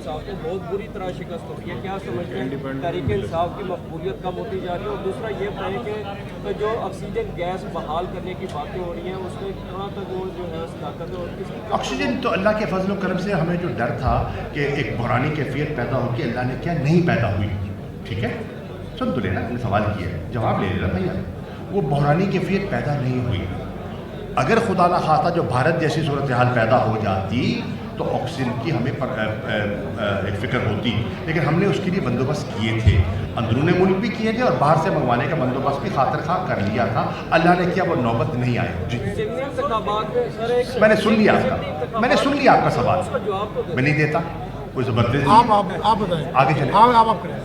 انصاف کو بہت بری طرح شکست ہو رہی ہے. کیا سمجھتے ہیں تحریک انصاف کی مقبولیت کم ہوتی جا رہی ہے؟ اور دوسرا یہ بتائیں کہ جو آکسیجن گیس بحال کرنے کی باتیں ہو رہی ہیں اس میں کہاں تک وہ جو ہے صداقت ہے اور کس کی؟ آکسیجن تو اللہ کے فضل و کرم سے ہمیں جو ڈر تھا کہ ایک بحرانی کیفیت پیدا ہوگی، اللہ نے کیا نہیں پیدا ہوئی. ٹھیک ہے، سن تو لینا، نے سوال کیا ہے جواب لے لینا بھیا. وہ بحرانی کیفیت پیدا نہیں ہوئی. اگر خدا نہ خواستہ جو بھارت جیسی صورتحال پیدا ہو جاتی تو آکسیجن کی ہمیں ایک فکر ہوتی، لیکن ہم نے اس کے لیے بندوبست کیے تھے، اندرون ملک بھی کیے تھے اور باہر سے منگوانے کا بندوبست بھی خاطر خواہ کر لیا تھا. اللہ نے کیا وہ نوبت نہیں آئی. جی میں نے سن لیا آپ کا سوال، میں نہیں دیتا کوئی زبردستی. آپ بتائیں آگے چلیں. آپ کریں.